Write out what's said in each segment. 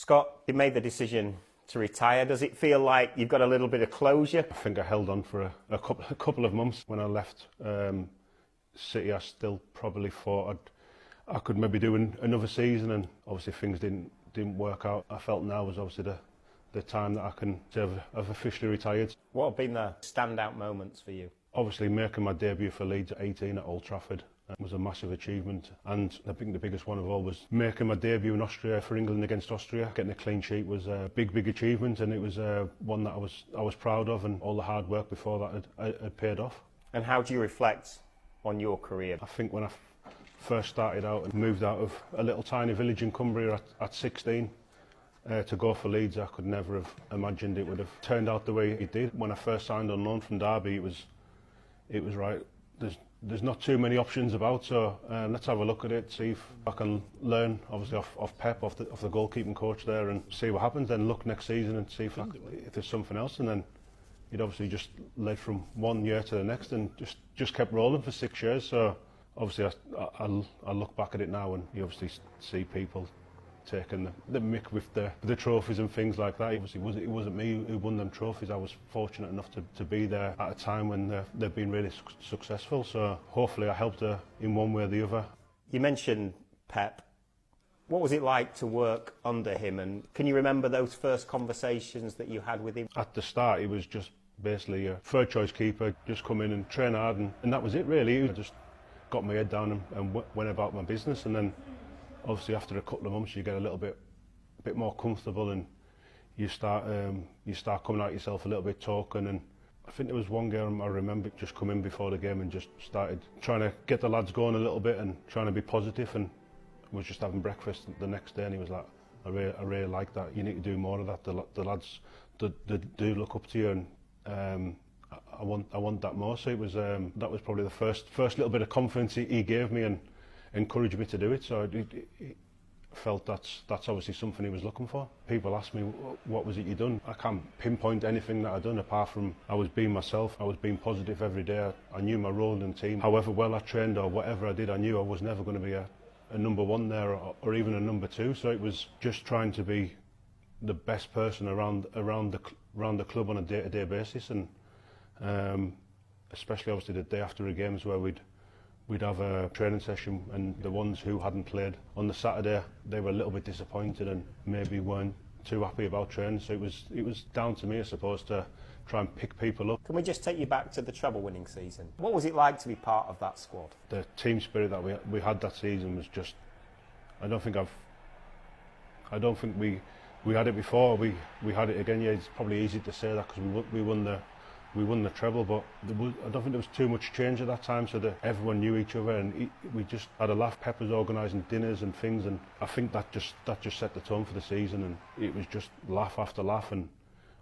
Scott, you made the decision to retire. Does it feel like you've got a little bit of closure? I think I held on for a couple of months. When I left City, I still probably thought I could maybe do another season, and obviously things didn't work out. I felt now was obviously the time that I can say I've officially retired. What have been the standout moments for you? Obviously making my debut for Leeds at 18 at Old Trafford was a massive achievement, and I think the biggest one of all was making my debut in Austria for England against Austria. Getting a clean sheet was a big achievement, and it was one that I was proud of, and all the hard work before that had paid off. And how do you reflect on your career? I think when I first started out and moved out of a little tiny village in Cumbria at 16 to go for Leeds, I could never have imagined it would have turned out the way it did. When I first signed on loan from Derby, it was right. There's not too many options about, so let's have a look at it, see if I can learn, obviously off Pep, off the goalkeeping coach there, and see what happens. Then look next season and see if there's something else. And then it obviously just led from one year to the next, and just kept rolling for 6 years. So obviously I look back at it now, and you obviously see people taking the mick with the trophies and things like that. Obviously it wasn't me who won them trophies. I was fortunate enough to be there at a time when they've been really successful, so hopefully I helped her in one way or the other. You mentioned Pep. What was it like to work under him, and can you remember those first conversations that you had with him? At the start, he was just basically a third choice keeper, just come in and train hard, and that was it really. I just got my head down and went about my business, and then obviously after a couple of months you get a little bit more comfortable, and you start coming out yourself a little bit, talking. And I think there was one game I remember just come in before the game and just started trying to get the lads going a little bit and trying to be positive, and was just having breakfast the next day, and he was like, I really like that, you need to do more of that, the lads they do look up to you, and I want that more. So it was that was probably the first little bit of confidence he gave me and encouraged me to do it. So I felt that's obviously something he was looking for. People ask me, what was it you done? I can't pinpoint anything that I done apart from I was being myself. I was being positive every day. I knew my role in the team. However well I trained or whatever I did, I knew I was never going to be a number one there or even a number two. So it was just trying to be the best person around the club on a day-to-day basis, and especially obviously the day after the games where we'd have a training session, and the ones who hadn't played on the Saturday, they were a little bit disappointed and maybe weren't too happy about training. So it was down to me, I suppose, to try and pick people up. Can we just take you back to the treble-winning season? What was it like to be part of that squad? The team spirit that we had that season was just, I don't think we had it before. We had it again. Yeah, it's probably easy to say that because we won the treble, but I don't think there was too much change at that time, so that everyone knew each other, and we just had a laugh. Pep was organising dinners and things, and I think that just set the tone for the season, and it was just laugh after laugh. And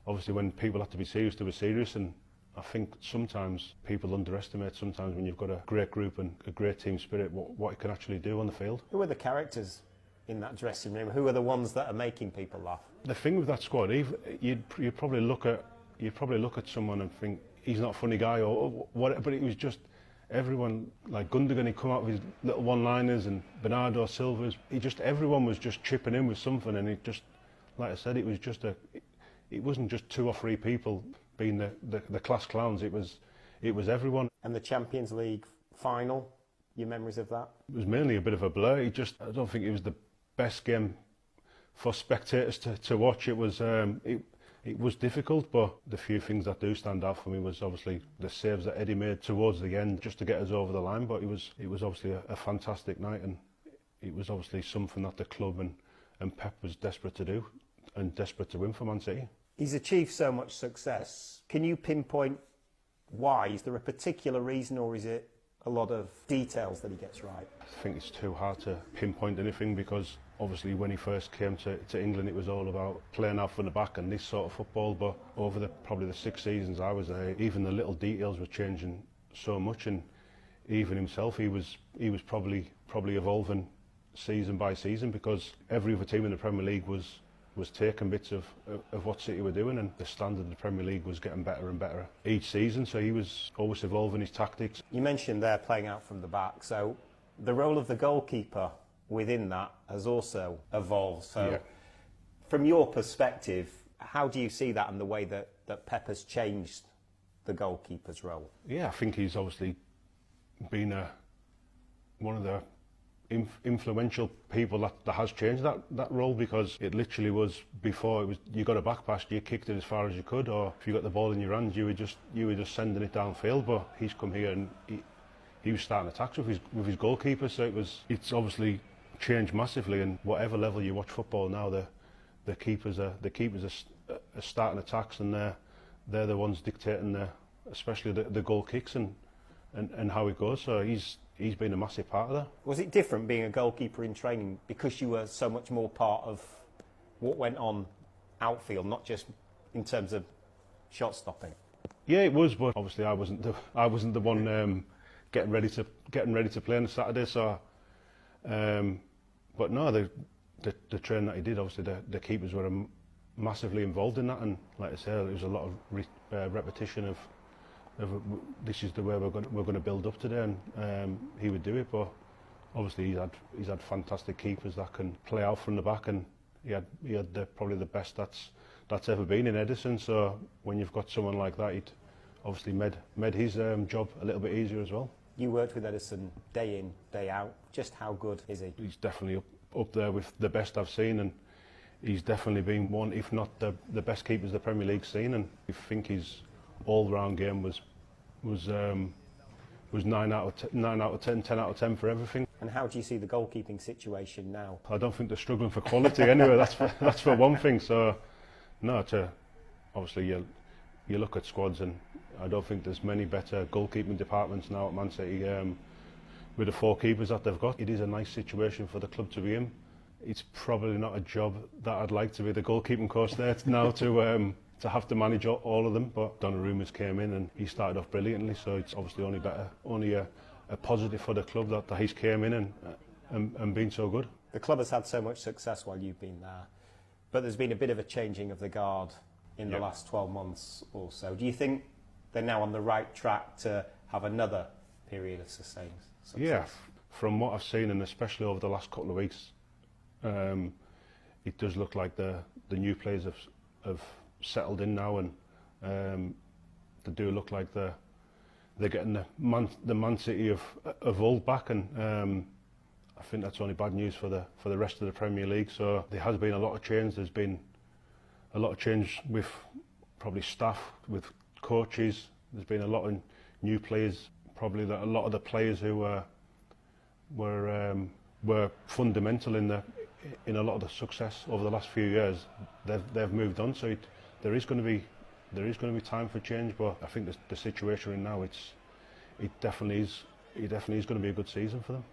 obviously when people had to be serious, they were serious, and I think sometimes people underestimate sometimes when you've got a great group and a great team spirit what it can actually do on the field. Who are the characters in that dressing room? Who are the ones that are making people laugh? The thing with that squad, you'd probably look at someone and think he's not a funny guy or what, but it was just everyone, like Gundogan, he'd come out with his little one-liners, and Bernardo Silva's, everyone was just chipping in with something, and it just, like I said, it wasn't just two or three people being the class clowns, it was everyone. And the Champions League final, your memories of that? It was mainly a bit of a blur. I don't think it was the best game for spectators to watch. It was difficult, but the few things that do stand out for me was obviously the saves that Eddie made towards the end just to get us over the line. But it was obviously a fantastic night, and it was obviously something that the club and Pep was desperate to do and desperate to win for Man City. He's achieved so much success. Can you pinpoint why? Is there a particular reason, or is it a lot of details that he gets right? I think it's too hard to pinpoint anything, because obviously when he first came to England, it was all about playing out from the back and this sort of football, but over probably the 6 seasons I was there, even the little details were changing so much, and even himself, he was probably evolving season by season, because every other team in the Premier League was taking bits of what City were doing, and the standard of the Premier League was getting better and better each season, so he was always evolving his tactics. You mentioned there playing out from the back, so the role of the goalkeeper within that has also evolved. So From your perspective, how do you see that and the way that Pep has changed the goalkeeper's role? Yeah, I think he's obviously been one of the influential people that has changed that role, because it literally was, before it was, you got a back pass, you kicked it as far as you could, or if you got the ball in your hands, you were just sending it downfield. But he's come here and he was starting attacks with his goalkeeper, so it's obviously changed massively. And whatever level you watch football now, the keepers are starting attacks, and they're the ones dictating especially the goal kicks and how it goes. So he's been a massive part of that. Was it different being a goalkeeper in training because you were so much more part of what went on outfield, not just in terms of shot stopping? Yeah, it was, but obviously I wasn't the one getting ready to play on Saturday. So, but no, the training that he did, obviously the keepers were massively involved in that, and like I said, there was a lot of repetition of this is the way we're going to build up today, and he would do it. But obviously he's had fantastic keepers that can play out from the back, and he had probably the best that's ever been in Edison. So when you've got someone like that, it obviously made his job a little bit easier as well. You worked with Edison day in, day out. Just how good is he? He's definitely up there with the best I've seen, and he's definitely been one, if not the best keepers the Premier League's seen. And I think his all-round game was 9 out of 10, 10 out of 10 for everything. And how do you see the goalkeeping situation now? I don't think they're struggling for quality anyway. That's for one thing. So no, obviously you look at squads, and I don't think there's many better goalkeeping departments now at Man City with the 4 keepers that they've got. It is a nice situation for the club to be in. It's probably not a job that I'd like to be the goalkeeping coach there now to have to manage all of them. But Donnarumma's came in and he started off brilliantly, so it's obviously only a positive for the club that he's came in and been so good. The club has had so much success while you've been there, but there's been a bit of a changing of the guard in the last 12 months or so. Do you think they're now on the right track to have another period of sustained success? Yeah, from what I've seen, and especially over the last couple of weeks, it does look like the new players have settled in now, and they do look like they're getting the Man City of old back, and I think that's only bad news for the rest of the Premier League. So there has been a lot of change. There's been a lot of change with probably staff, with coaches. There's been a lot of new players. Probably that a lot of the players who were fundamental in a lot of the success over the last few years, they've moved on. So there is going to be time for change. But I think the situation we're in now, it definitely is going to be a good season for them.